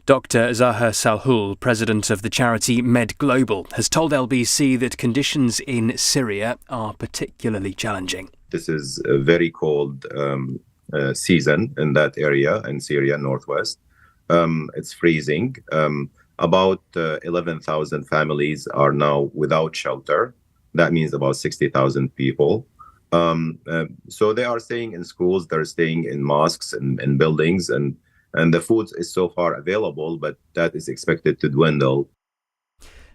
Dr. Zaher Salhul, president of the charity Med Global, has told LBC that conditions in Syria are particularly challenging. This is a very cold season in that area in Syria, northwest. It's freezing. About 11,000 families are now without shelter. That means about 60,000 people. So they are staying in schools, they're staying in mosques and buildings, and the food is so far available, but that is expected to dwindle.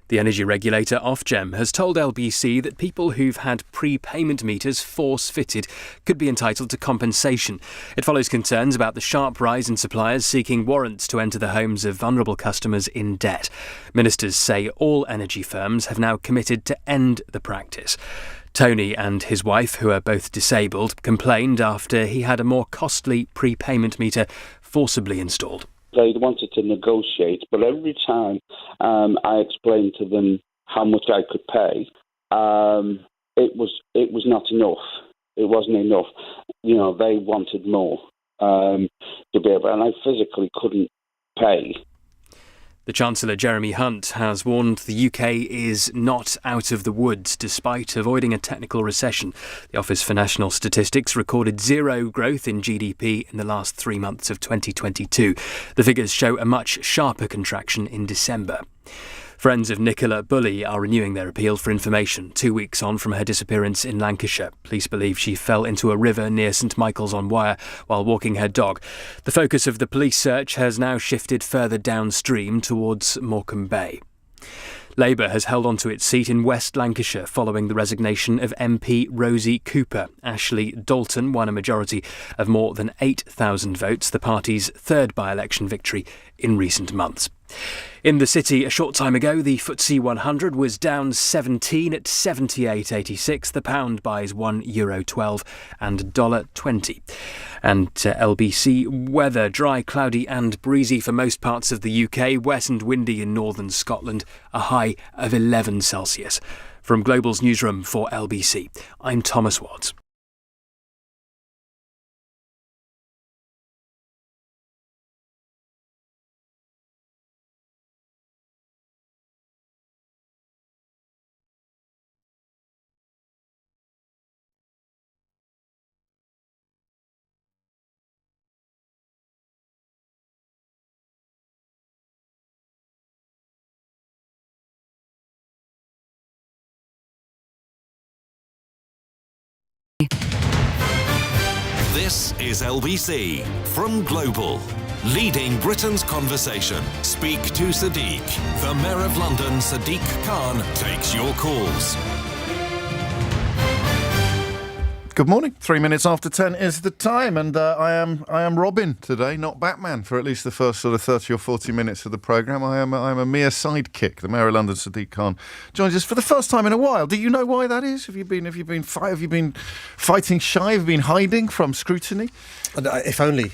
The energy regulator Ofgem has told LBC that people who've had prepayment meters force-fitted could be entitled to compensation. It follows concerns about the sharp rise in suppliers seeking warrants to enter the homes of vulnerable customers in debt. Ministers say all energy firms have now committed to end the practice. Tony and his wife, who are both disabled, complained after he had a more costly prepayment meter forcibly installed. They wanted to negotiate, but every time I explained to them how much I could pay, it was not enough. It wasn't enough. You know, they wanted more to be able, and I physically couldn't pay. The Chancellor, Jeremy Hunt, has warned the UK is not out of the woods despite avoiding a technical recession. The Office for National Statistics recorded zero growth in GDP in the last 3 months of 2022. The figures show a much sharper contraction in December. Friends of Nicola Bulley are renewing their appeal for information 2 weeks on from her disappearance in Lancashire. Police believe she fell into a river near St Michael's-on-Wyre while walking her dog. The focus of the police search has now shifted further downstream towards Morecambe Bay. Labour has held on to its seat in West Lancashire following the resignation of MP Rosie Cooper. Ashley Dalton won a majority of more than 8,000 votes, the party's third by-election victory in recent months. In the city a short time ago, the FTSE 100 was down 17 at 78.86. The pound buys €1.12 and $1.20. And LBC weather, dry, cloudy and breezy for most parts of the UK, wet and windy in northern Scotland, a high of 11 Celsius. From Global's newsroom for LBC, I'm Thomas Watts. This is LBC from Global, leading Britain's conversation. Speak to Sadiq. The Mayor of London, Sadiq Khan, takes your calls. Good morning. 3 minutes after 10 is the time, and I am Robin today, not Batman, for at least the first sort of 30 or 40 minutes of the programme. I am a mere sidekick. The Mayor of London, Sadiq Khan, joins us for the first time in a while. Do you know why that is? Have you been fighting shy? Have you been hiding from scrutiny? If only.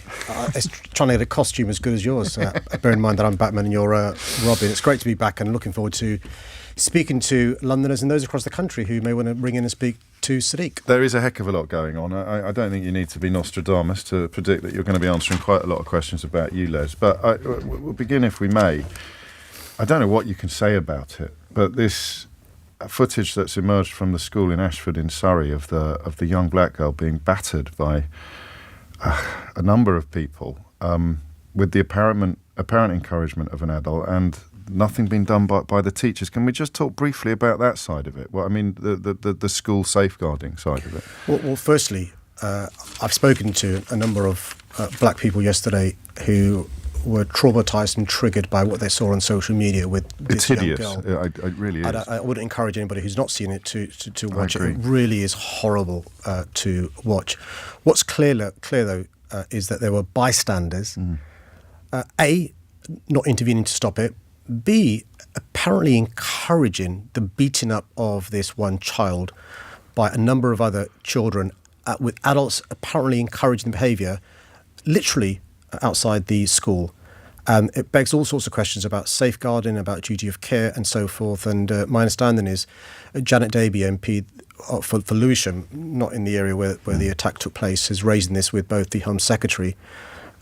It's trying to get a costume as good as yours. Bear in mind that I'm Batman and you're Robin. It's great to be back and looking forward to speaking to Londoners and those across the country who may want to ring in and speak to Sadiq. There is a heck of a lot going on. I don't think you need to be Nostradamus to predict that you're going to be answering quite a lot of questions about ULEZ. But we'll begin, if we may. I don't know what you can say about it, but this footage that's emerged from the school in Ashford in Surrey of the young black girl being battered by a number of people with the apparent encouragement of an adult and nothing being done by the teachers. Can we just talk briefly about that side of it? Well, I mean, the school safeguarding side of it. Well, firstly, I've spoken to a number of black people yesterday who were traumatised and triggered by what they saw on social media with this young girl. It's hideous. It really is. I wouldn't encourage anybody who's not seen it to watch it. It really is horrible to watch. What's clear though, is that there were bystanders, A, not intervening to stop it, B, apparently encouraging the beating up of this one child by a number of other children, with adults apparently encouraging the behaviour, literally outside the school. It begs all sorts of questions about safeguarding, about duty of care and so forth. And my understanding is Janet Davey, MP for Lewisham, not in the area where the attack took place, is raising this with both the Home Secretary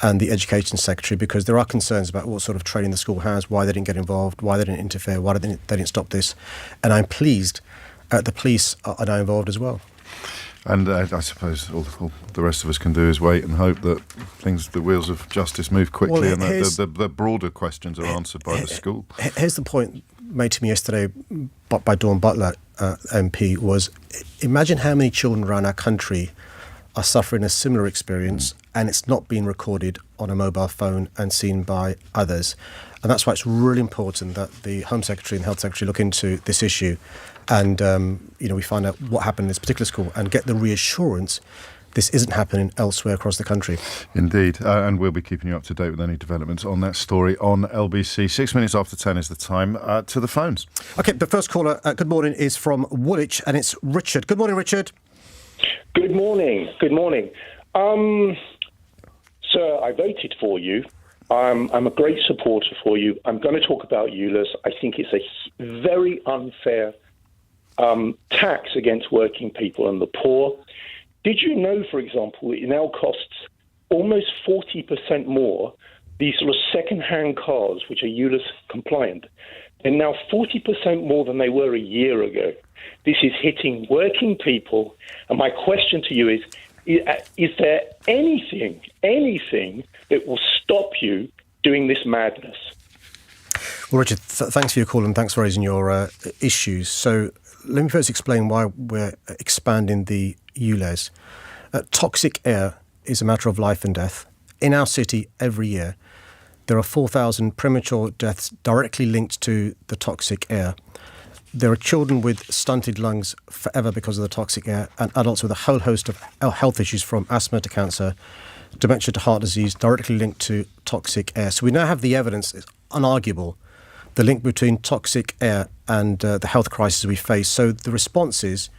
and the Education Secretary, because there are concerns about what sort of training the school has, why they didn't get involved, why they didn't interfere, why they didn't stop this. And I'm pleased the police are now involved as well. And I suppose all the rest of us can do is wait and hope that the wheels of justice move quickly, and that the broader questions are answered by the school. Here's the point made to me yesterday by Dawn Butler, MP, was imagine how many children around our country are suffering a similar experience and it's not being recorded on a mobile phone and seen by others. And that's why it's really important that the Home Secretary and the Health Secretary look into this issue and we find out what happened in this particular school and get the reassurance this isn't happening elsewhere across the country. Indeed, and we'll be keeping you up to date with any developments on that story on LBC. 6 minutes after 10 is the time. To the phones. OK, the first caller, good morning, is from Woolwich, and it's Richard. Good morning, Richard. Good morning. Good morning. Sir, I voted for you. I'm a great supporter for you. I'm going to talk about ULEZ. I think it's a very unfair tax against working people and the poor. Did you know, for example, it now costs almost 40% more, these sort of second-hand cars, which are ULEZ compliant, they're now 40% more than they were a year ago. This is hitting working people. And my question to you is there anything that will stop you doing this madness? Well, Richard, thanks for your call and thanks for raising your issues. So let me first explain why we're expanding the ULEZ. Toxic air is a matter of life and death. In our city, every year, there are 4,000 premature deaths directly linked to the toxic air. There are children with stunted lungs forever because of the toxic air, and adults with a whole host of health issues from asthma to cancer, dementia to heart disease, directly linked to toxic air. So we now have the evidence, it's unarguable, the link between toxic air and the health crisis we face. So the response is,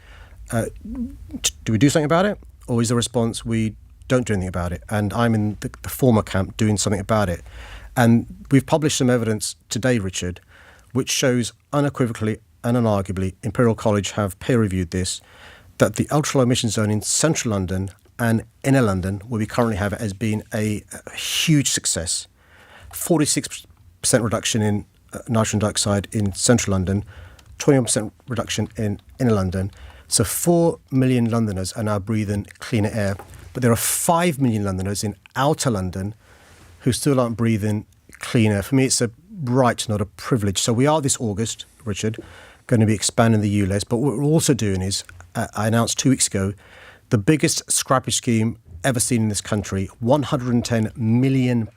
do we do something about it? Or is the response, we don't do anything about it? And I'm in the former camp, doing something about it. And we've published some evidence today, Richard, which shows unequivocally and unarguably, Imperial College have peer-reviewed this, that the ultra-low emission zone in central London and inner London, where we currently have it, has been a huge success. 46% reduction in nitrogen dioxide in central London, 21% reduction in inner London. So 4 million Londoners are now breathing cleaner air. But there are 5 million Londoners in outer London who still aren't breathing clean air. For me, it's a right, not a privilege. So we are this August, Richard, going to be expanding the ULEZ. But what we're also doing is, I announced 2 weeks ago, the biggest scrappage scheme ever seen in this country, £110 million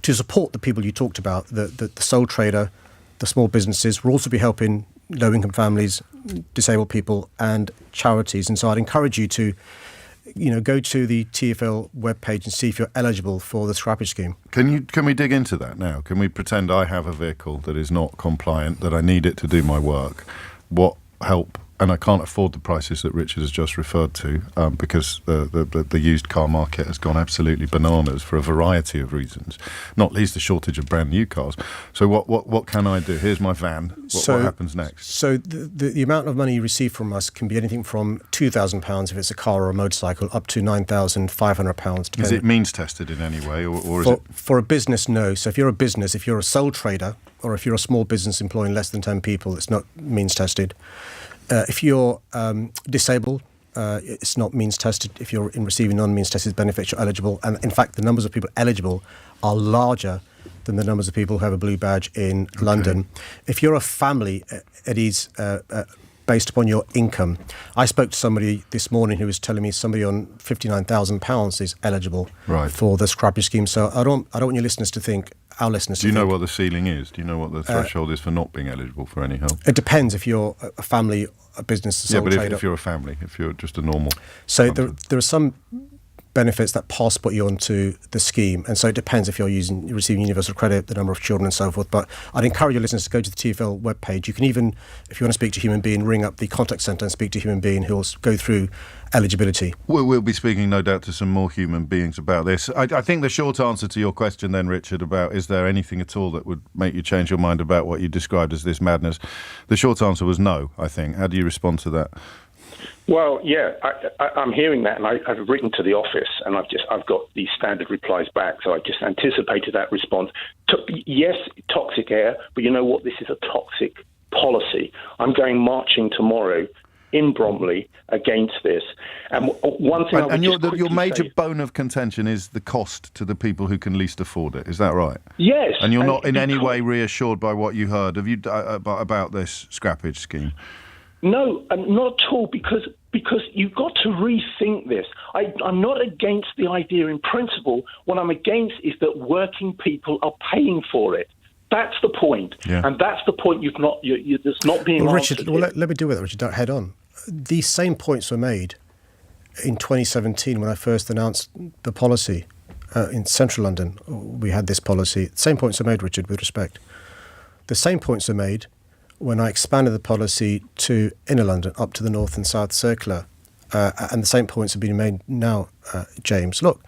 to support the people you talked about, the sole trader, the small businesses. We'll also be helping low-income families, disabled people and charities. And so I'd encourage you to go to the TfL webpage and see if you're eligible for the scrappage scheme. Can we dig into that now? Can we pretend I have a vehicle that is not compliant, that I need it to do my work? What help? And I can't afford the prices that Richard has just referred to because the used car market has gone absolutely bananas for a variety of reasons, not least the shortage of brand new cars. So what can I do? Here's my van. What happens next? So the amount of money you receive from us can be anything from £2,000 if it's a car or a motorcycle up to £9,500. Is it means tested in any way, or is it? For a business, no. So if you're a business, if you're a sole trader, or if you're a small business employing less than 10 people, it's not means tested. If you're disabled, it's not means tested. If you're in receiving non-means tested benefits, you're eligible. And in fact, the numbers of people eligible are larger than the numbers of people who have a blue badge in London. If you're a family, it is based upon your income. I spoke to somebody this morning who was telling me somebody on £59,000 is eligible for the scrappage scheme. So I don't want your listeners to think, our listeners Do you know what the ceiling is? Do you know what the threshold is for not being eligible for any help? It depends if you're a family, a business, a sole trader. Yeah, but if you're a family, if you're just a normal... So there are some benefits that passport you onto the scheme, and so it depends if you're receiving universal credit, the number of children and so forth. But I'd encourage your listeners to go to the TfL webpage. You can even, if you want to speak to a human being, ring up the contact centre and speak to a human being who will go through eligibility. We'll be speaking, no doubt, to some more human beings about this. I think the short answer to your question then, Richard, about is there anything at all that would make you change your mind about what you described as this madness, the short answer was no, I think. How do you respond to that? Well, yeah, I'm hearing that, and I've written to the office, and I've got these standard replies back. So I just anticipated that response. Yes, toxic air, but you know what? This is a toxic policy. I'm going marching tomorrow in Bromley against this. And one thing, and your major bone of contention is the cost to the people who can least afford it. Is that right? Yes. And you're not in any way reassured by what you heard. Have you about this scrappage scheme? No, not at all, because you've got to rethink this. I'm not against the idea in principle. What I'm against is that working people are paying for it. That's the point. Yeah. And that's the point that's not being answered. Richard, let me deal with it, Richard. Don't head on. These same points were made in 2017 when I first announced the policy in central London. We had this policy. Same points are made, Richard, with respect. The same points are made when I expanded the policy to inner London, up to the North and South Circular. And the same points have been made now, James. Look,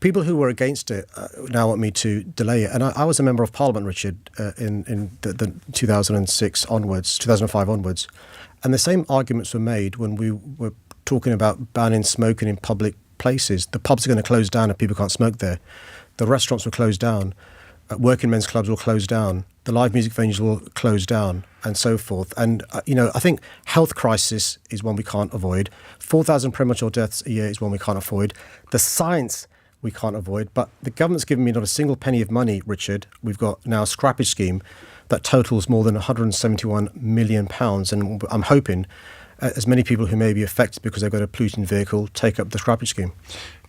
people who were against it now want me to delay it. And I was a member of Parliament, Richard, in the 2005 onwards. And the same arguments were made when we were talking about banning smoking in public places. The pubs are going to close down if people can't smoke there. The restaurants will close down. Working men's clubs will close down. The live music venues will close down, and so forth. And, I think health crisis is one we can't avoid. 4,000 premature deaths a year is one we can't avoid. The science we can't avoid. But the government's given me not a single penny of money, Richard. We've got now a scrappage scheme that totals more than £171 million. And I'm hoping as many people who may be affected because they've got a polluting vehicle take up the scrappage scheme.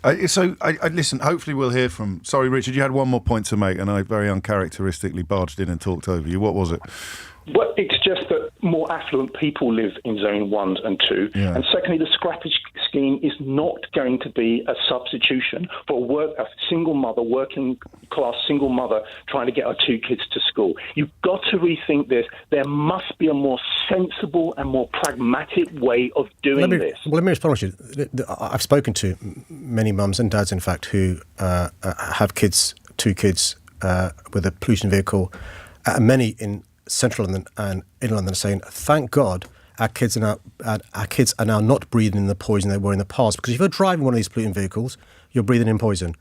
Listen, hopefully we'll hear from... Sorry, Richard, you had one more point to make, and I very uncharacteristically barged in and talked over you. What was it? Well, it's just that more affluent people live in Zone 1 and 2. Yeah. And secondly, the scrappage scheme is not going to be a substitution for a single mother, working-class single mother, trying to get her 2 kids to school. You've got to rethink this. There must be a more sensible and more pragmatic way of doing this. Well, let me respond to you. I've spoken to many mums and dads, in fact, who have 2 kids with a pollution vehicle, many in central London and in London, saying, thank God our kids are now not breathing in the poison they were in the past. Because if you're driving one of these polluting vehicles, you're breathing in poison.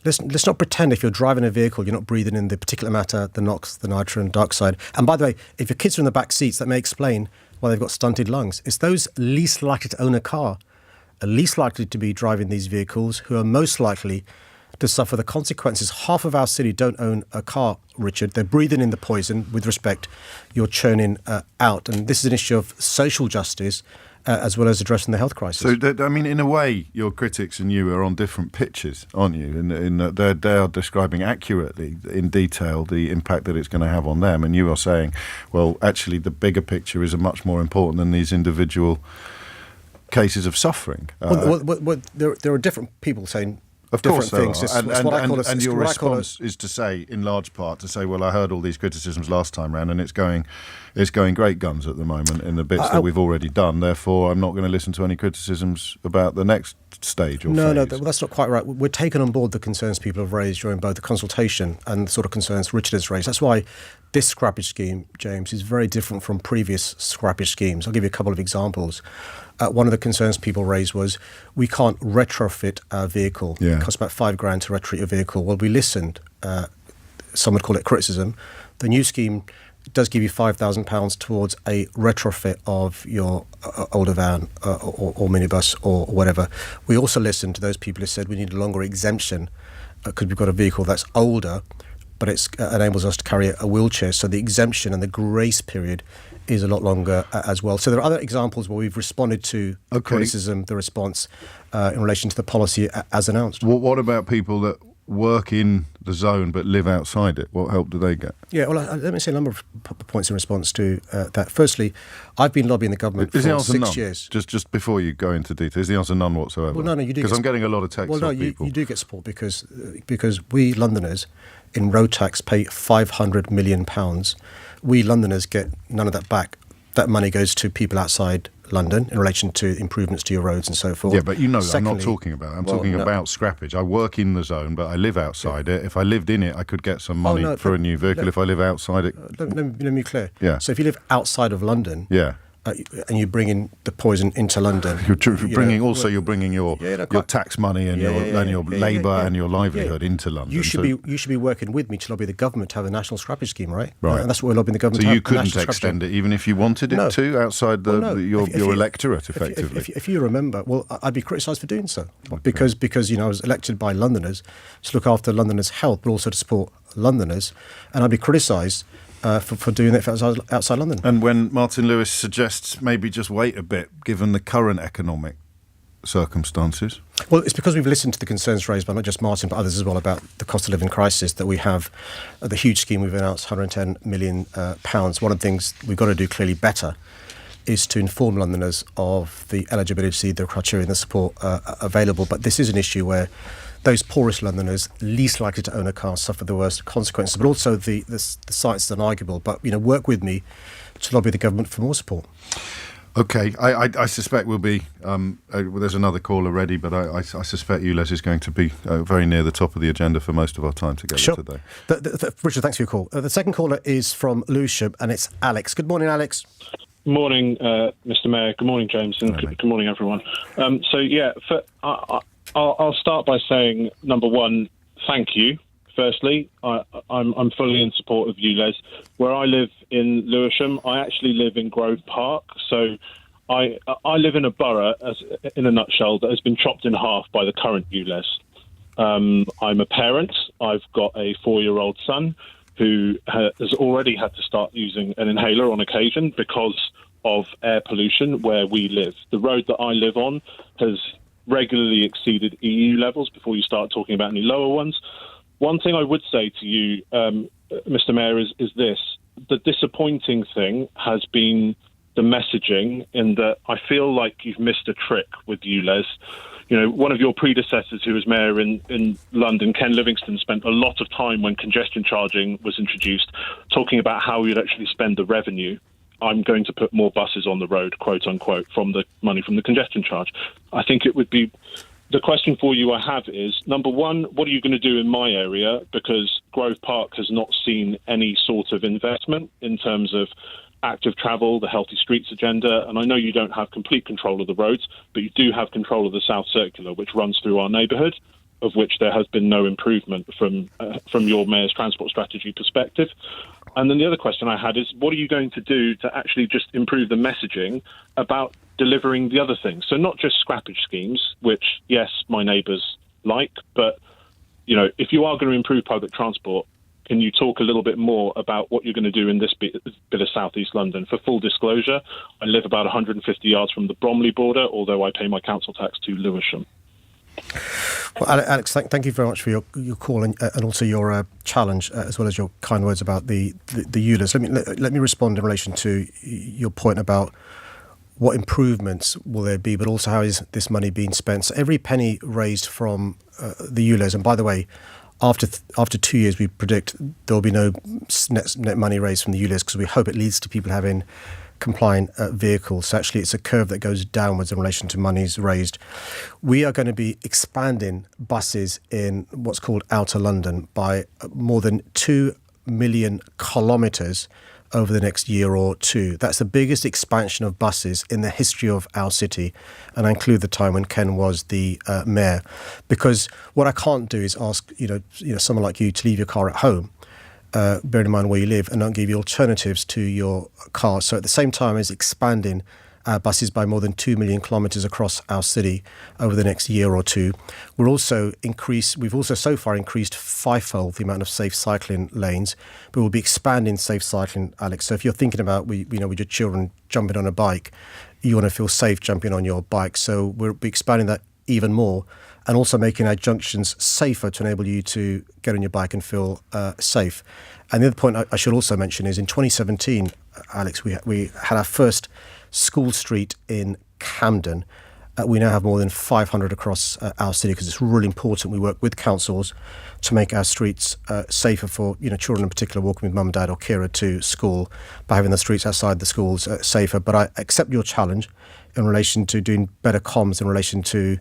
Let's not pretend if you're driving a vehicle, you're not breathing in the particulate matter, the NOx, the nitrogen dioxide. And by the way, if your kids are in the back seats, that may explain why they've got stunted lungs. It's those least likely to own a car, are least likely to be driving these vehicles, who are most likely to suffer the consequences. Half of our city don't own a car, Richard. They're breathing in the poison. With respect, you're churning out. And this is an issue of social justice as well as addressing the health crisis. So, in a way, your critics and you are on different pitches, aren't you? In that they are describing accurately, in detail, the impact that it's going to have on them. And you are saying, well, actually, the bigger picture is much more important than these individual cases of suffering. There are different people saying of different course things. And your response is to say, in large part, well, I heard all these criticisms last time round, and it's going great guns at the moment in the bits that we've already done. Therefore, I'm not going to listen to any criticisms about the next stage or phase. No, that's not quite right. We're taking on board the concerns people have raised during both the consultation and the sort of concerns Richard has raised. That's why this scrappage scheme, James, is very different from previous scrappage schemes. I'll give you a couple of examples. One of the concerns people raised was we can't retrofit our vehicle. Yeah. It costs about £5,000 to retrofit your vehicle. Well, we listened. Some would call it criticism. The new scheme does give you £5,000 towards a retrofit of your older van or minibus or whatever. We also listened to those people who said we need a longer exemption because we've got a vehicle that's older, but it enables us to carry a wheelchair. So the exemption and the grace period is a lot longer as well. So there are other examples where we've responded to criticism, the response in relation to the policy as announced. What about people that work in the zone but live outside it? What help do they get? Yeah, well, let me say a number of points in response to that. Firstly, I've been lobbying the government for 6 years. Just before you go into detail, is the answer none whatsoever? Well, no, you do. Because I'm getting a lot of text from people. You do get support because we Londoners in road tax pay £500 million. We Londoners get none of that back. That money goes to people outside London in relation to improvements to your roads and so forth. Yeah, but Secondly, I'm not talking about that. I'm talking about scrappage. I work in the zone, but I live outside it. If I lived in it, I could get some money for a new vehicle. If I live outside it... Let me be clear. Yeah. So if you live outside of London... Yeah. and you bring in the poison into London. You're bringing your tax money and your labour and your livelihood into London. You should be working with me to lobby the government to have a national scrappage scheme, right? And that's what we're lobbying the government. So you couldn't extend it even if you wanted it to outside your electorate, effectively. If you remember, well, I'd be criticised for doing so because I was elected by Londoners to look after Londoners' health, but also to support Londoners, and I'd be criticised for doing it outside London. And when Martin Lewis suggests maybe just wait a bit, given the current economic circumstances? Well, it's because we've listened to the concerns raised by not just Martin, but others as well, about the cost of living crisis that we have. The huge scheme we've announced, £110 million. One of the things we've got to do clearly better is to inform Londoners of the eligibility, the criteria and the support available. But this is an issue where those poorest Londoners, least likely to own a car, suffer the worst consequences. But also the science is unarguable. But work with me to lobby the government for more support. Okay, I suspect we'll be. There's another caller ready, but I suspect ULEZ is going to be very near the top of the agenda for most of our time together today. Richard, thanks for your call. The second caller is from Lewisham, and it's Alex. Good morning, Alex. Morning, Mr. Mayor. Good morning, James, and good morning, everyone. I'll start by saying, number one, thank you. Firstly, I'm fully in support of ULEZ. Where I live in Lewisham, I actually live in Grove Park. So I live in a borough, in a nutshell, that has been chopped in half by the current ULEZ. I'm a parent. I've got a 4-year-old son who has already had to start using an inhaler on occasion because of air pollution where we live. The road that I live on has regularly exceeded EU levels before you start talking about any lower ones. One thing I would say to you, Mr. Mayor, is this. The disappointing thing has been the messaging, in that I feel like you've missed a trick with ULEZ. One of your predecessors who was mayor in London, Ken Livingstone, spent a lot of time when congestion charging was introduced talking about how we'd actually spend the revenue. I'm going to put more buses on the road, quote unquote, from the money from the congestion charge. I think it would be... The question for you I have is, number one, what are you going to do in my area? Because Grove Park has not seen any sort of investment in terms of active travel, the Healthy Streets agenda. And I know you don't have complete control of the roads, but you do have control of the South Circular, which runs through our neighbourhood, of which there has been no improvement from your mayor's transport strategy perspective. And then the other question I had is, what are you going to do to actually just improve the messaging about delivering the other things? So not just scrappage schemes, which, yes, my neighbours like, but, if you are going to improve public transport, can you talk a little bit more about what you're going to do in this bit of South East London? For full disclosure, I live about 150 yards from the Bromley border, although I pay my council tax to Lewisham. Well, Alex, thank you very much for your call and also your challenge, as well as your kind words about the ULEZ. Let me respond in relation to your point about what improvements will there be, but also how is this money being spent. So every penny raised from the ULEZ, and by the way, after 2 years, we predict there will be no net money raised from the ULEZ, because we hope it leads to people having compliant vehicles. So actually, it's a curve that goes downwards in relation to monies raised. We are going to be expanding buses in what's called Outer London by more than 2 million kilometres over the next year or two. That's the biggest expansion of buses in the history of our city, and I include the time when Ken was the mayor. Because what I can't do is ask someone like you to leave your car at home, bearing in mind where you live, and not give you alternatives to your car. So at the same time as expanding our buses by more than 2 million kilometres across our city over the next year or two, we've also so far increased fivefold the amount of safe cycling lanes, but we'll be expanding safe cycling, Alex. So if you're thinking about with your children jumping on a bike, you want to feel safe jumping on your bike. So we'll be expanding that even more, and also making our junctions safer to enable you to get on your bike and feel safe. And the other point I should also mention is in 2017, Alex, we had our first school street in Camden. We now have more than 500 across our city, because it's really important we work with councils to make our streets safer for children in particular walking with mum and dad or carer to school, by having the streets outside the schools safer. But I accept your challenge in relation to doing better comms in relation to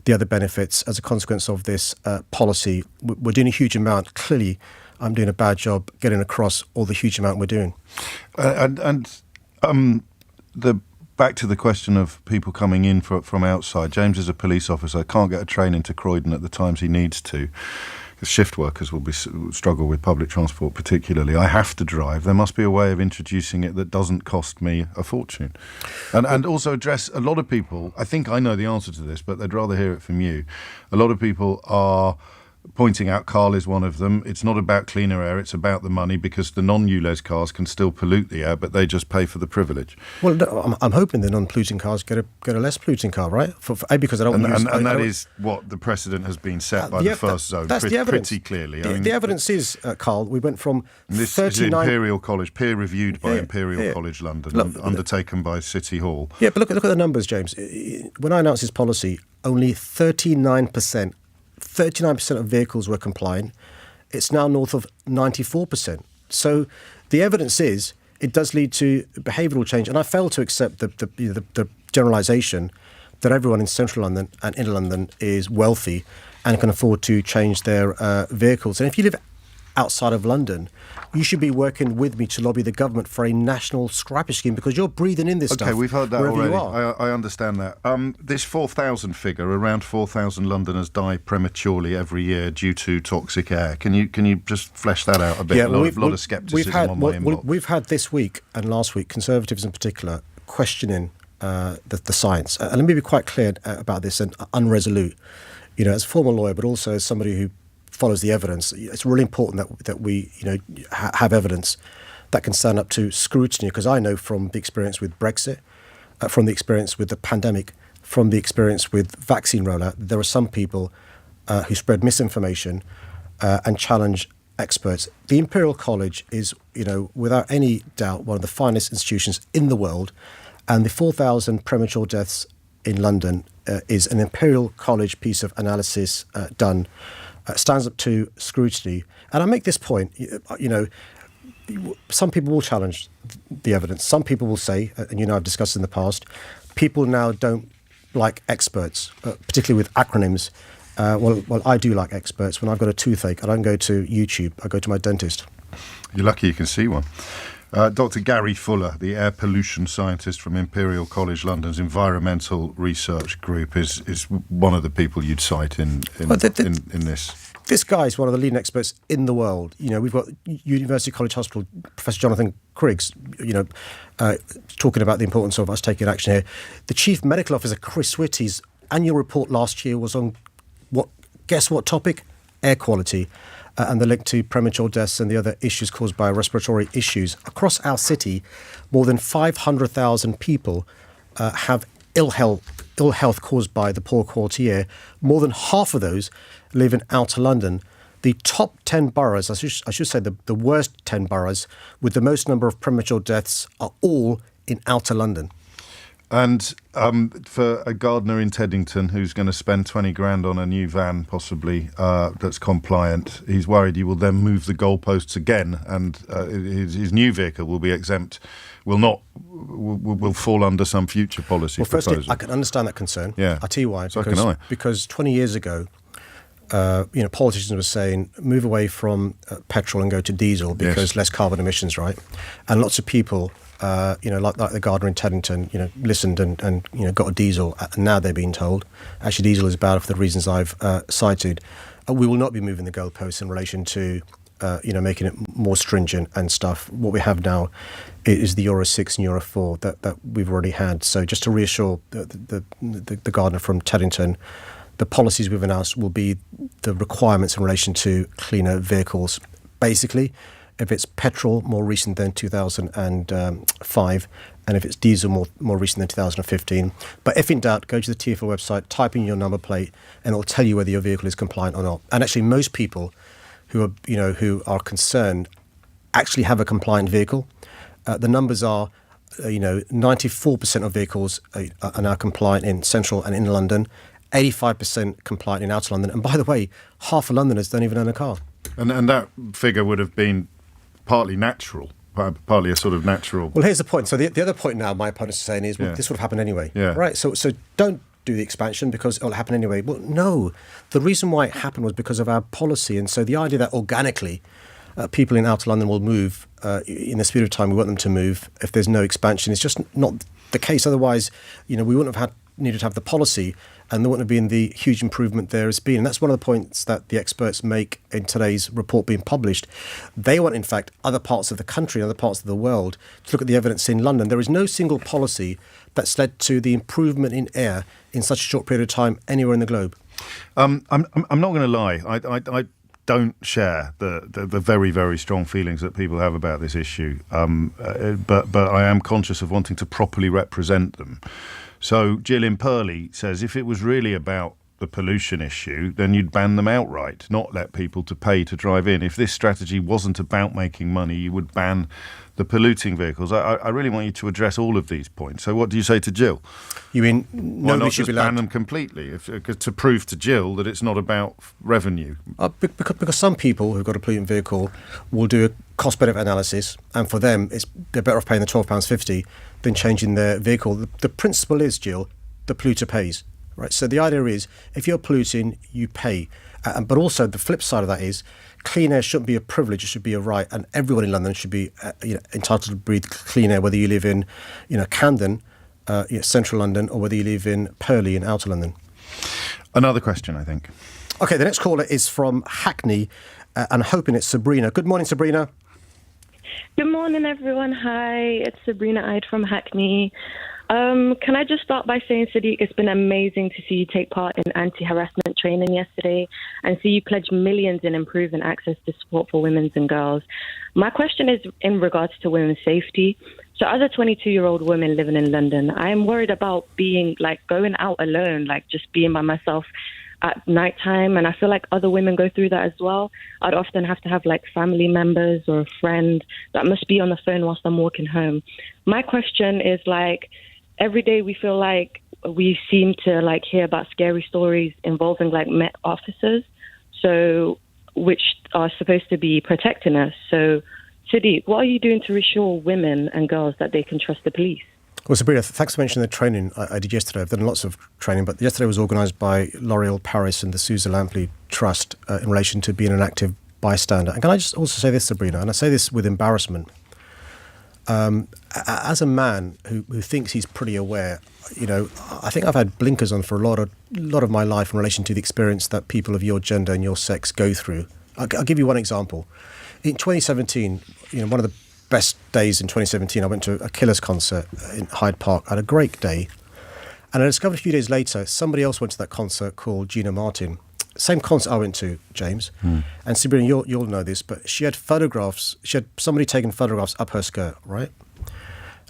the other benefits as a consequence of this policy. We're doing a huge amount. Clearly, I'm doing a bad job getting across all the huge amount we're doing. back to the question of people coming in from outside. James is a police officer, can't get a train into Croydon at the times he needs to. Shift workers will struggle with public transport particularly. I have to drive. There must be a way of introducing it that doesn't cost me a fortune. And also address a lot of people, I think I know the answer to this, but they'd rather hear it from you. A lot of people are pointing out Carl is one of them. It's not about cleaner air, it's about the money, because the non-ULEZ cars can still pollute the air, but they just pay for the privilege. Well, no, I'm hoping the non-polluting cars get a less polluting car, right? Because I don't use... And that is what the precedent has been set by the first zone, that's the evidence. Pretty clearly. The evidence is, Carl, we went from this 39... is Imperial College, peer-reviewed by Imperial College London, undertaken by City Hall. Yeah, but look at the numbers, James. When I announced this policy, only 39% of vehicles were complying. It's now north of 94%. So the evidence is it does lead to behavioural change. And I fail to accept the generalisation that everyone in central London and inner London is wealthy and can afford to change their vehicles. And if you live outside of London, you should be working with me to lobby the government for a national scrappage scheme, because you're breathing in this stuff. Okay, we've heard that already. I understand that. This 4,000 figure, around 4,000 Londoners die prematurely every year due to toxic air. Can you just flesh that out a bit? Yeah, a lot of scepticism on my inbox. We've had this week and last week, Conservatives in particular, questioning the science. And let me be quite clear about this and unresolute. You know, as a former lawyer, but also as somebody who follows the evidence, it's really important that we have evidence that can stand up to scrutiny, because I know from the experience with Brexit, from the experience with the pandemic, from the experience with vaccine rollout, there are some people who spread misinformation and challenge experts. The Imperial College is, without any doubt, one of the finest institutions in the world, and the 4,000 premature deaths in London is an Imperial College piece of analysis done. Stands up to scrutiny. And I make this point, some people will challenge the evidence. Some people will say, and I've discussed in the past, people now don't like experts, particularly with acronyms. Well, I do like experts. When I've got a toothache, I don't go to YouTube, I go to my dentist. You're lucky you can see one. Dr. Gary Fuller, the air pollution scientist from Imperial College London's Environmental Research Group, is one of the people you'd cite in this. This guy is one of the leading experts in the world. We've got University College Hospital, Professor Jonathan Criggs, talking about the importance of us taking action here. The Chief Medical Officer, Chris Whitty's annual report last year was on guess what topic? Air quality. And the link to premature deaths and the other issues caused by respiratory issues. Across our city, more than 500,000 people have ill health caused by the poor quality air. More than half of those live in outer London. The top 10 boroughs, I should say the worst 10 boroughs, with the most number of premature deaths are all in outer London. And for a gardener in Teddington who's going to spend 20 grand on a new van, possibly, that's compliant, he's worried he will then move the goalposts again, and his new vehicle will be exempt, will fall under some future policy proposal. Firstly, I can understand that concern. Yeah. I'll tell you why. So can I. Because 20 years ago, politicians were saying, move away from petrol and go to diesel because less carbon emissions, right? And lots of people... like the gardener in Teddington, listened and got a diesel, and now they're being told, actually diesel is bad for the reasons I've cited. We will not be moving the goalposts in relation to, making it more stringent and stuff. What we have now is the Euro 6 and Euro 4 that we've already had. So just to reassure the gardener from Teddington, the policies we've announced will be the requirements in relation to cleaner vehicles. Basically, if it's petrol, more recent than 2005, and if it's diesel, more recent than 2015. But if in doubt, go to the TfL website, type in your number plate, and it'll tell you whether your vehicle is compliant or not. And actually, most people who are concerned actually have a compliant vehicle. The numbers are, 94% of vehicles are now compliant in central and inner London, 85% compliant in outer London. And by the way, half of Londoners don't even own a car. And that figure would have been partly natural, partly a sort of natural... Well, here's the point. So the other point now my opponents are saying is, this would have happened anyway. Yeah. Right? So don't do the expansion because it'll happen anyway. Well, no. The reason why it happened was because of our policy. And so the idea that organically people in outer London will move in the speed of time we want them to move if there's no expansion. It's just not the case. Otherwise, we wouldn't have needed to have the policy, and there wouldn't have been the huge improvement there has been. And that's one of the points that the experts make in today's report being published. They want, in fact, other parts of the country, other parts of the world, to look at the evidence in London. There is no single policy that's led to the improvement in air in such a short period of time anywhere in the globe. I'm not going to lie. I don't share the very, very strong feelings that people have about this issue. But I am conscious of wanting to properly represent them. So Jill in Purley says if it was really about the pollution issue, then you'd ban them outright, not let people to pay to drive in. If this strategy wasn't about making money, you would ban the polluting vehicles. I really want you to address all of these points. So what do you say to Jill? You mean why not just ban them completely, to prove to Jill that it's not about revenue? Because some people who've got a polluting vehicle will do a cost-benefit analysis, and for them, they're better off paying the £12.50 than changing their vehicle. The principle is, Jill, the polluter pays. Right, so the idea is, if you're polluting, you pay. But also the flip side of that is, clean air shouldn't be a privilege; it should be a right, and everyone in London should be entitled to breathe clean air, whether you live in, Camden, central London, or whether you live in Purley in outer London. Another question, I think. Okay, the next caller is from Hackney, and I'm hoping it's Sabrina. Good morning, Sabrina. Good morning, everyone. Hi, it's Sabrina Ide from Hackney. Can I just start by saying, Sadiq, it's been amazing to see you take part in anti-harassment training yesterday and see you pledge millions in improving access to support for women and girls. My question is in regards to women's safety. So as a 22-year-old woman living in London, I am worried about going out alone, just being by myself at nighttime, and I feel like other women go through that as well. I'd often have to have family members or a friend that must be on the phone whilst I'm walking home. My question is every day we feel like we seem to hear about scary stories involving Met officers, so which are supposed to be protecting us. So Sadiq, what are you doing to reassure women and girls that they can trust the police? Well, Sabrina, thanks for mentioning the training I did yesterday. I've done lots of training, but yesterday was organised by L'Oréal Paris and the Susan Lampley Trust in relation to being an active bystander. And can I just also say this, Sabrina, and I say this with embarrassment. As a man who thinks he's pretty aware, I think I've had blinkers on for a lot of my life in relation to the experience that people of your gender and your sex go through. I'll give you one example. In 2017, one of the best days in 2017, I went to a Killers concert in Hyde Park. I had a great day. And I discovered a few days later, somebody else went to that concert called Gina Martin. Same concert I went to, James. And Sabrina, you'll know this, but she had photographs. She had somebody taking photographs up her skirt, right?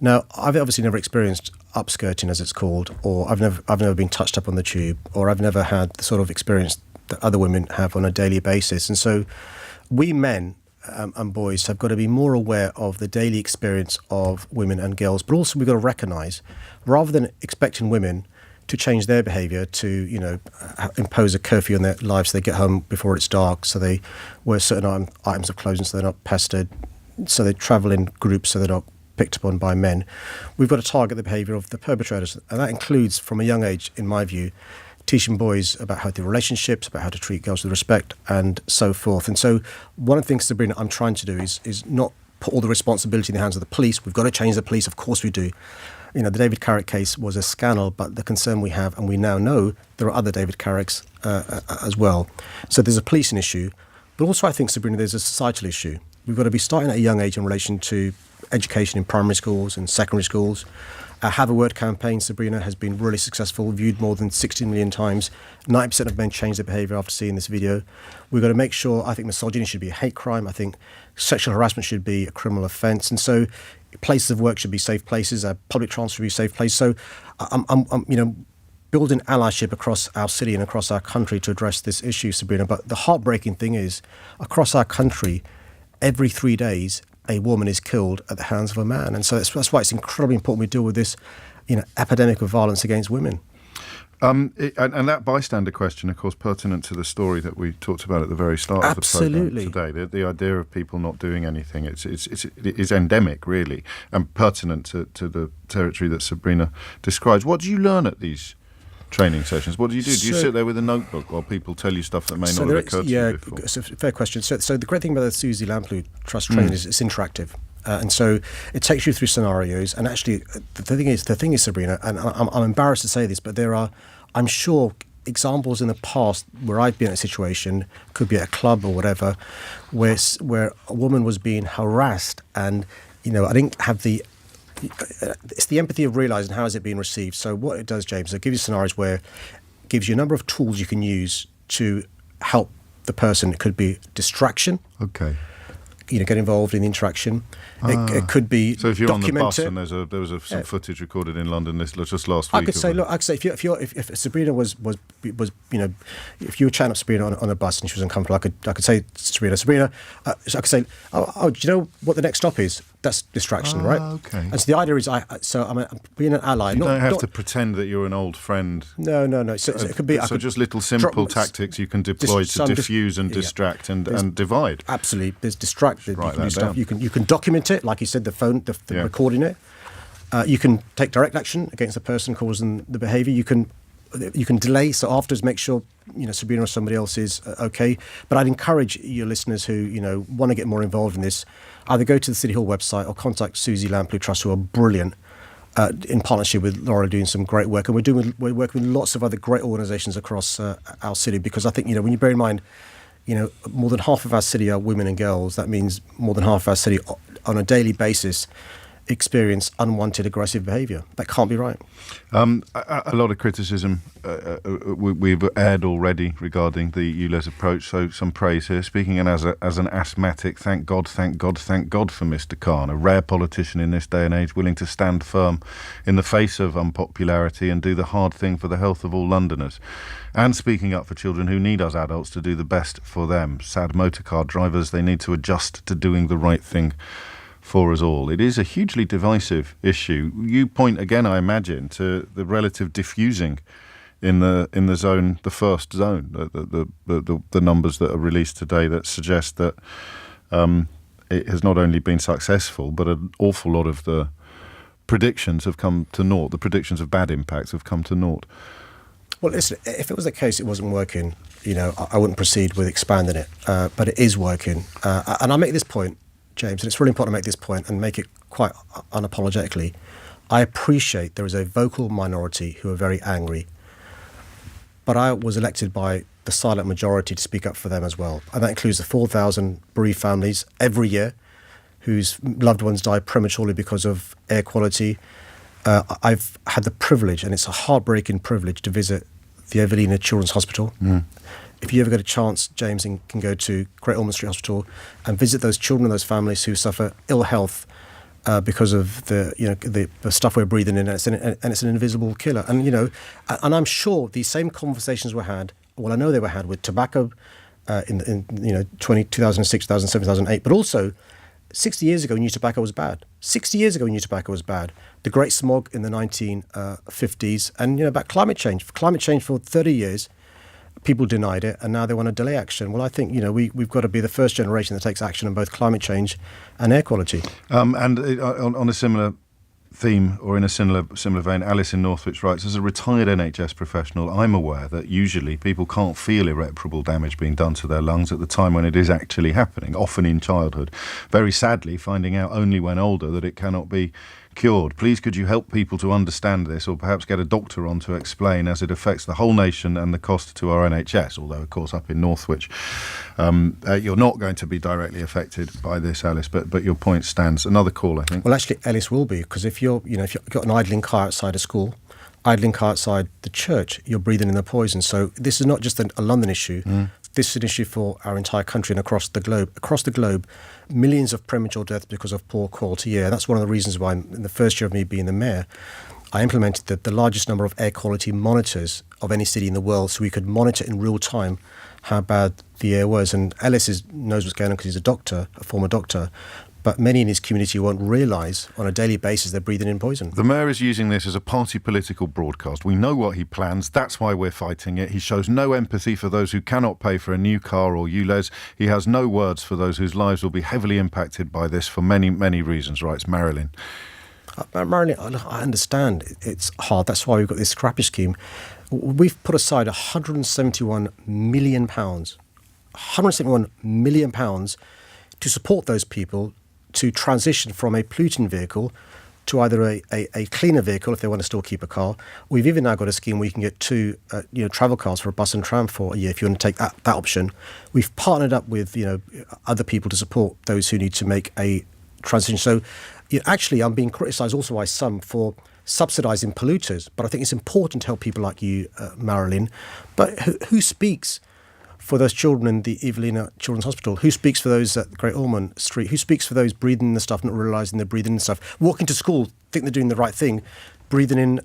Now, I've obviously never experienced upskirting, as it's called, or I've never been touched up on the tube, or I've never had the sort of experience that other women have on a daily basis. And so we men and boys have got to be more aware of the daily experience of women and girls, but also we've got to recognise, rather than expecting women to change their behaviour, to impose a curfew on their lives so they get home before it's dark, so they wear certain items of clothing so they're not pestered, so they travel in groups so they're not picked upon by men. We've got to target the behaviour of the perpetrators, and that includes, from a young age, in my view, teaching boys about healthy relationships, about how to treat girls with respect, and so forth. And so one of the things, Sabrina, I'm trying to do is not put all the responsibility in the hands of the police. We've got to change the police, of course we do. The David Carrick case was a scandal, but the concern we have, and we now know there are other David Carricks as well. So there's a policing issue, but also I think, Sabrina, there's a societal issue. We've got to be starting at a young age in relation to education in primary schools and secondary schools. Our Have a Word campaign, Sabrina, has been really successful, viewed more than 60 million times. 90% of men change their behaviour after seeing this video. We've got to make sure, I think misogyny should be a hate crime. I think sexual harassment should be a criminal offence. And so places of work should be safe places. Public transport should be safe places. So I'm building allyship across our city and across our country to address this issue, Sabrina. But the heartbreaking thing is, across our country, every 3 days, a woman is killed at the hands of a man. And so that's why it's incredibly important we deal with this epidemic of violence against women. And that bystander question, of course, pertinent to the story that we talked about at the very start of the programme today. The idea of people not doing anything, it is endemic, really, and pertinent to the territory that Sabrina describes. What do you learn at these training sessions. What do you do? Do you sit there with a notebook while people tell you stuff that may not have occurred to you before? It's a fair question. So the great thing about the Susie Lamplugh Trust training is it's interactive. And so it takes you through scenarios. And actually, the thing is, Sabrina, and I'm embarrassed to say this, but there are, I'm sure, examples in the past where I've been in a situation, could be at a club or whatever, where a woman was being harassed, and I didn't have the. It's the empathy of realising how is it being received. So what it does, James, it gives you scenarios where it gives you a number of tools you can use to help the person. It could be distraction. Okay. Get involved in the interaction. It could be. So if you're on the bus and there was some footage recorded in London just last week. I could say if Sabrina was if you were chatting up Sabrina on a bus and she was uncomfortable, I could say to Sabrina, I could say, do you know what the next stop is? That's distraction, right? Okay. And so the idea is, I'm being an ally. You don't have to pretend that you're an old friend. No. So it could be. So just little simple tactics you can deploy to diffuse and distract and divide. Absolutely. There's distract. You can do stuff. You can document it, like you said, the recording it. You can take direct action against the person causing the behaviour. You can delay, so afterwards make sure Sabrina or somebody else is okay. But I'd encourage your listeners who want to get more involved in this, either go to the City Hall website or contact Susie Lamplugh Trust, who are brilliant, in partnership with Laura, doing some great work. And we're working with lots of other great organisations across our city, because I think when you bear in mind, more than half of our city are women and girls. That means more than half of our city on a daily basis experience unwanted aggressive behaviour. That can't be right. A lot of criticism we've aired already regarding the ULEZ approach, so some praise here. Speaking as an asthmatic, thank God for Mr. Khan, a rare politician in this day and age, willing to stand firm in the face of unpopularity and do the hard thing for the health of all Londoners. And speaking up for children who need us adults to do the best for them. Sad motorcar drivers, they need to adjust to doing the right thing for us all. It is a hugely divisive issue. You point again, I imagine, to the relative diffusing in the zone, the first zone, the numbers that are released today that suggest that it has not only been successful, but an awful lot of the predictions have come to naught. The predictions of bad impacts have come to naught. Well, listen, if it was the case it wasn't working, I wouldn't proceed with expanding it. But it is working. And I make this point, James, and it's really important to make this point and make it quite unapologetically. I appreciate there is a vocal minority who are very angry, but I was elected by the silent majority to speak up for them as well. And that includes the 4,000 bereaved families every year whose loved ones die prematurely because of air quality. I've had the privilege, and it's a heartbreaking privilege, to visit the Evelina Children's Hospital. If you ever get a chance, James, and can go to Great Ormond Street Hospital and visit those children and those families who suffer ill health because of the stuff we're breathing in, and it's an invisible killer. And and I'm sure these same conversations were had. Well, I know they were had with tobacco in 2006, 2007, 2008, but also 60 years ago, we knew tobacco was bad. 60 years ago, we knew tobacco was bad. The Great Smog in the 1950s, and about climate change. Climate change for 30 years. People denied it, and now they want to delay action. Well, I think we've got to be the first generation that takes action on both climate change and air quality. And on a similar theme, or in a similar vein, Alice in Northwich writes, as a retired NHS professional, I'm aware that usually people can't feel irreparable damage being done to their lungs at the time when it is actually happening, often in childhood. Very sadly, finding out only when older that it cannot be cured. Please, could you help people to understand this, or perhaps get a doctor on to explain, as it affects the whole nation and the cost to our NHS, although of course up in Northwich you're not going to be directly affected by this, Alice, but your point stands. Another call, I think. Well, actually, Alice will be, because if you've got an idling car outside a school, idling car outside the church, you're breathing in the poison. So this is not just a London issue. This is an issue for our entire country and across the globe. Across the globe, millions of premature deaths because of poor quality air. That's one of the reasons why, in the first year of me being the mayor, I implemented the largest number of air quality monitors of any city in the world, so we could monitor in real time how bad the air was. And Ellis knows what's going on because he's a former doctor. But many in his community won't realise on a daily basis they're breathing in poison. The mayor is using this as a party political broadcast. We know what he plans. That's why we're fighting it. He shows no empathy for those who cannot pay for a new car or ULEZ. He has no words for those whose lives will be heavily impacted by this for many, many reasons, writes Marilyn. Marilyn, I understand it's hard. That's why we've got this scrappage scheme. We've put aside £171 million, £171 million to support those people to transition from a polluting vehicle to either a cleaner vehicle if they want to still keep a car. We've even now got a scheme where you can get 2 travel cars for a bus and tram for a year if you want to take that option. We've partnered up with other people to support those who need to make a transition. So actually I'm being criticised also by some for subsidising polluters, but I think it's important to help people like you, Marilyn. But who speaks for those children in the Evelina Children's Hospital? Who speaks for those at Great Ormond Street? Who speaks for those breathing in the stuff, not realising they're breathing in the stuff? Walking to school, think they're doing the right thing, breathing in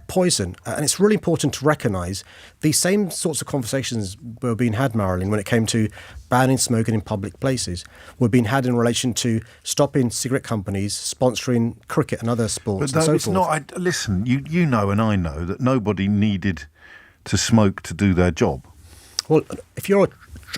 poison. And it's really important to recognise these same sorts of conversations were being had, Marilyn, when it came to banning smoking in public places, were being had in relation to stopping cigarette companies sponsoring cricket and other sports and so forth. Not. Listen, you know and I know that nobody needed to smoke to do their job. Well, if you're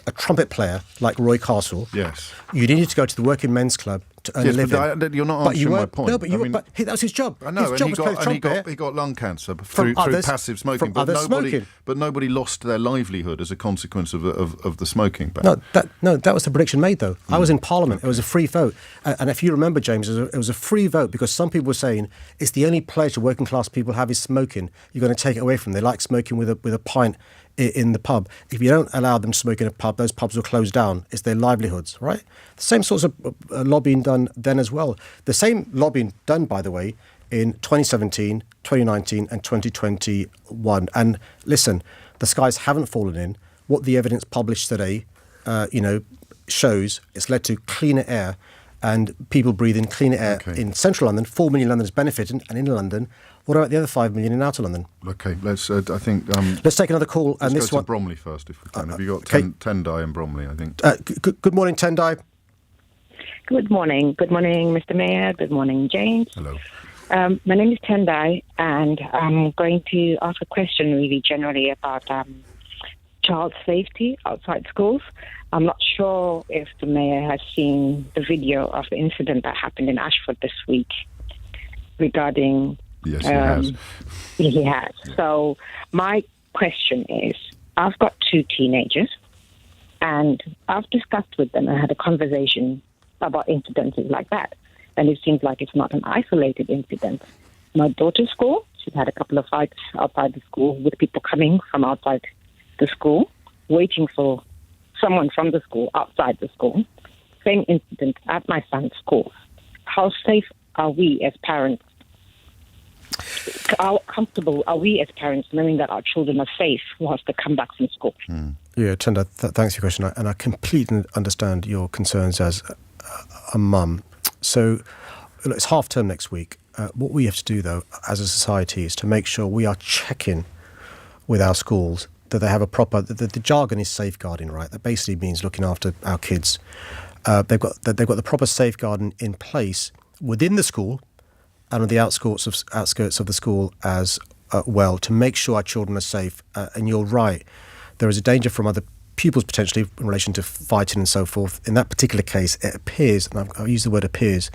a trumpet player like Roy Castle, yes, you needed to go to the Working Men's Club to earn a living. But you're not answering my point. No, but that was his job. I know, his job was to play the trumpet. He got lung cancer through passive smoking. But nobody lost their livelihood as a consequence of the smoking ban. That was the prediction made, though. I was in Parliament. It was a free vote. And if you remember, James, it was a free vote because some people were saying it's the only pleasure working class people have is smoking. You're going to take it away from them. They like smoking with a pint in the pub. If you don't allow them to smoke in a pub, those pubs will close down. It's their livelihoods, right? The same sorts of lobbying done then as well. The same lobbying done, by the way, in 2017, 2019 and 2021. And listen, the skies haven't fallen in. What the evidence published today, shows it's led to cleaner air and people breathing cleaner air in central London. 4 million Londoners benefiting, and in London. What about the other 5 million in outer London? Okay, let's. I think let's take another call. Let's and this go to one, Bromley first, if we can. Have you got Tendai and Bromley? I think. Good morning, Tendai. Good morning. Good morning, Mr. Mayor. Good morning, James. Hello. My name is Tendai, and I'm going to ask a question really generally about child safety outside schools. I'm not sure if the Mayor has seen the video of the incident that happened in Ashford this week regarding... Yes, he has. He has. Yeah. So my question is, I've got 2 teenagers, and I've discussed with them and had a conversation about incidences like that. And it seems like it's not an isolated incident. My daughter's school, she's had a couple of fights outside the school with people coming from outside the school, waiting for someone from the school outside the school. Same incident at my son's school. How safe are we as parents? How comfortable are we as parents knowing that our children are safe whilst they come back from school? Yeah, Tenda, thanks for your question. And I completely understand your concerns as a mum. So it's half term next week. What we have to do, though, as a society is to make sure we are checking with our schools that they have a proper... The jargon is safeguarding, right? That basically means looking after our kids. They've got the proper safeguarding in place within the school and on the outskirts of the school as well, to make sure our children are safe. And you're right, there is a danger from other pupils potentially in relation to fighting and so forth. In that particular case, it appears, and I'll use the word appears,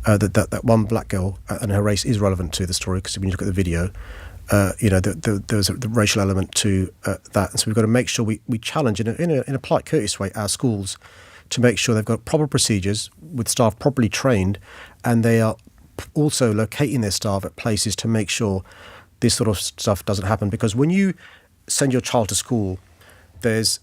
that one black girl and her race is relevant to the story, because when you look at the video, there's a racial element to that. And so we've got to make sure we challenge in a polite, courteous way our schools to make sure they've got proper procedures with staff properly trained, and they are also locating their staff at places to make sure this sort of stuff doesn't happen. Because when you send your child to school, there's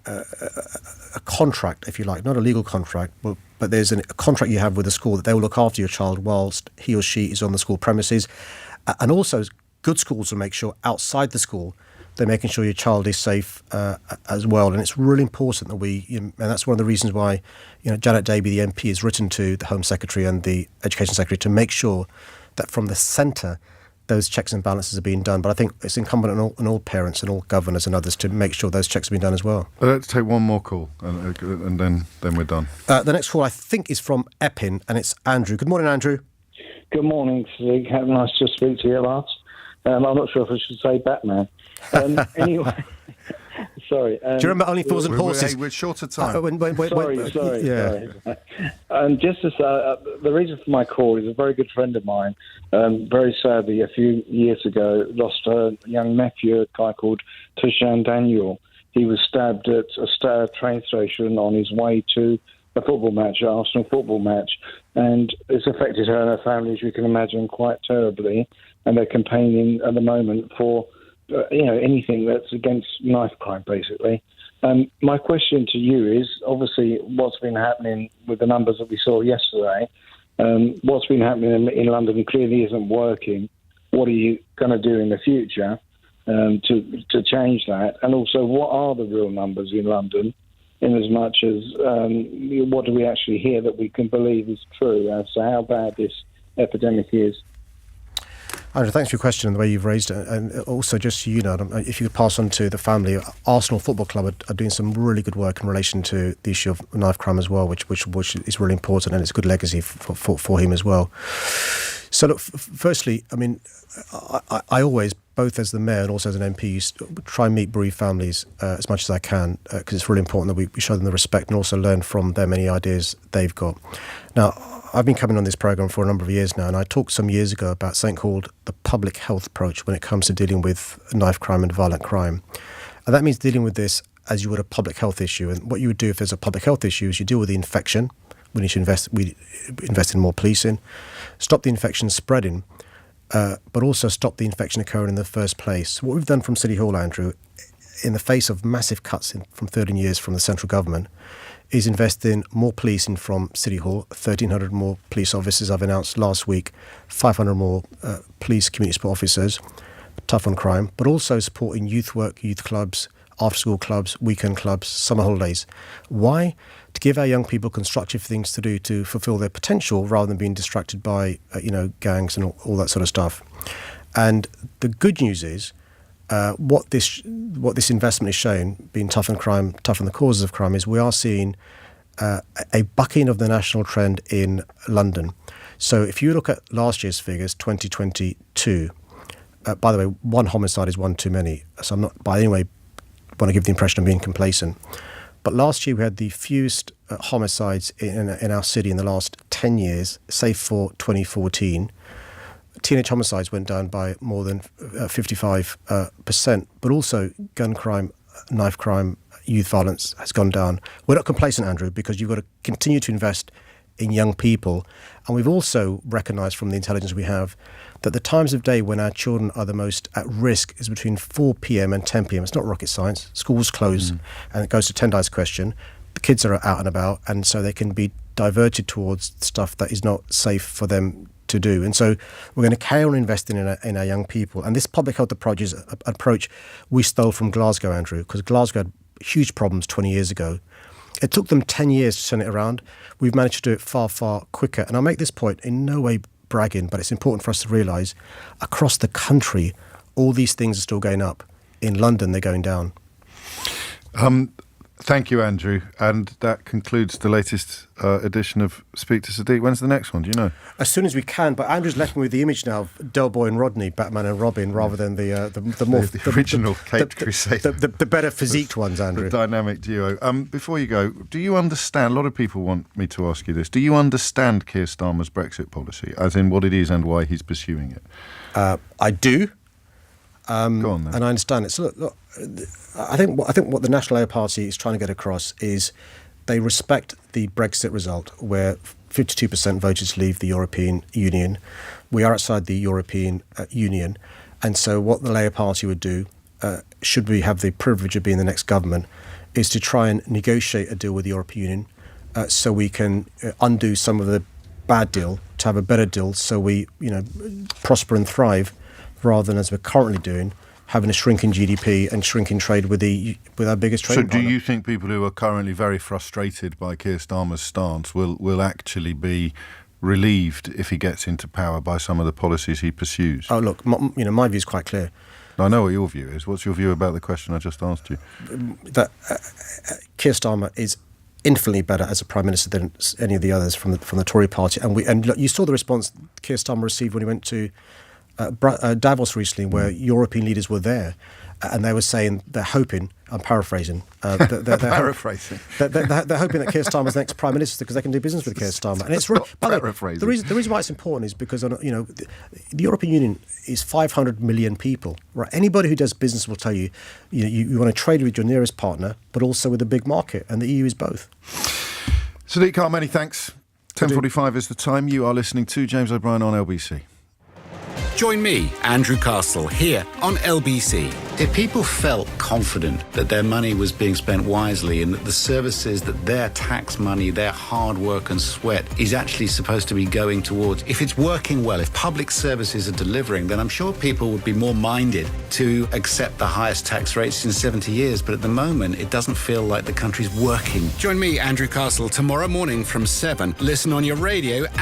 a contract, if you like, not a legal contract, but there's a contract you have with the school that they will look after your child whilst he or she is on the school premises. And also, good schools will make sure outside the school they're making sure your child is safe as well. And it's really important that and that's one of the reasons why Janet Davey, the MP, has written to the Home Secretary and the Education Secretary to make sure that from the centre those checks and balances are being done. But I think it's incumbent on all parents and all governors and others to make sure those checks are being done as well. Let's take one more call and then we're done. The next call I think is from Epping, and it's Andrew. Good morning, Andrew. Good morning, Sadiq. How nice to speak to you last. I'm not sure if I should say Batman. Anyway, Sorry. Do you remember Only Fools and Horses? We're short of time. Sorry. Yeah. Just to say, the reason for my call is a very good friend of mine, very sadly, a few years ago, lost a young nephew, a guy called Tushan Daniel. He was stabbed at a train station on his way to a football match, an Arsenal football match, and it's affected her and her family, as you can imagine, quite terribly. And they're campaigning at the moment for anything that's against knife crime, basically. My question to you is, obviously, what's been happening with the numbers that we saw yesterday, what's been happening in London clearly isn't working. What are you going to do in the future to change that? And also, what are the real numbers in London, in as much as what do we actually hear that we can believe is true as to how bad this epidemic is? Andrew, thanks for your question and the way you've raised it. And also, just so you know, if you could pass on to the family, Arsenal Football Club are doing some really good work in relation to the issue of knife crime as well, which is really important, and it's a good legacy for him as well. So, look, firstly, I mean, I always, both as the mayor and also as an MP, try and meet bereaved families as much as I can, because it's really important that we show them the respect and also learn from them any ideas they've got. Now, I've been coming on this programme for a number of years now, and I talked some years ago about something called the public health approach when it comes to dealing with knife crime and violent crime. And that means dealing with this as you would a public health issue. And what you would do if there's a public health issue is you deal with the infection. We need to invest in more policing, stop the infection spreading, but also stop the infection occurring in the first place. What we've done from City Hall, Andrew, in the face of massive cuts from 13 years from the central government, is invest in more policing from City Hall, 1,300 more police officers I've announced last week, 500 more police community support officers, tough on crime, but also supporting youth work, youth clubs, after-school clubs, weekend clubs, summer holidays. Why? To give our young people constructive things to do to fulfil their potential rather than being distracted by, gangs and all that sort of stuff. And the good news is, what this investment is showing, being tough on crime, tough on the causes of crime, is we are seeing a bucking of the national trend in London. So if you look at last year's figures, 2022, by the way, one homicide is one too many. So I'm not by any way want to give the impression of being complacent. But last year we had the fewest homicides in our city in the last 10 years, save for 2014. Teenage homicides went down by more than 55%, but also gun crime, knife crime, youth violence has gone down. We're not complacent, Andrew, because you've got to continue to invest in young people. And we've also recognised from the intelligence we have that the times of day when our children are the most at risk is between 4 p.m. and 10 p.m. It's not rocket science. Schools close, and it goes to Tendai's question. The kids are out and about, and so they can be diverted towards stuff that is not safe for them to do. And so we're going to carry on investing in our young people. And this public health approach we stole from Glasgow, Andrew, because Glasgow had huge problems 20 years ago. It took them 10 years to turn it around. We've managed to do it far, far quicker. And I'll make this point in no way bragging, but it's important for us to realise across the country, all these things are still going up. In London, they're going down. Thank you, Andrew. And that concludes the latest edition of Speak to Sadiq. When's the next one? Do you know? As soon as we can. But Andrew's left me with the image now of Del Boy and Rodney, Batman and Robin, rather than the original Caped Crusader, the better physiqued ones, Andrew. The dynamic duo. Before you go, do you understand? A lot of people want me to ask you this. Do you understand Keir Starmer's Brexit policy, as in what it is and why he's pursuing it? I do. Go on, then. And I understand it. So look, I think what the National Labour Party is trying to get across is they respect the Brexit result, where 52% voted to leave the European Union. We are outside the European Union, and so what the Labour Party would do, should we have the privilege of being the next government, is to try and negotiate a deal with the European Union, so we can undo some of the bad deal to have a better deal, so we prosper and thrive, rather than as we're currently doing, having a shrinking GDP and shrinking trade with our biggest trading partner. So do you think people who are currently very frustrated by Keir Starmer's stance will actually be relieved if he gets into power by some of the policies he pursues? Oh, look, my view is quite clear. I know what your view is. What's your view about the question I just asked you? That Keir Starmer is infinitely better as a Prime Minister than any of the others from the Tory party. And look, you saw the response Keir Starmer received when he went to Davos recently, where European leaders were there. and they were saying they're hoping, I'm paraphrasing, they're Paraphrasing. They're hoping that Keir Starmer's the next Prime Minister because they can do business with Keir Starmer. And it's the reason why it's important is because the European Union is 500 million people. Right? Anybody who does business will tell you, you want to trade with your nearest partner, but also with a big market, and the EU is both. Sadiq Khan, many thanks. 10:45 is the time. You are listening to James O'Brien on LBC. Join me, Andrew Castle, here on LBC. If people felt confident that their money was being spent wisely and that the services that their tax money, their hard work and sweat is actually supposed to be going towards, if it's working well, if public services are delivering, then I'm sure people would be more minded to accept the highest tax rates in 70 years. But at the moment, it doesn't feel like the country's working. Join me, Andrew Castle, tomorrow morning from 7. Listen on your radio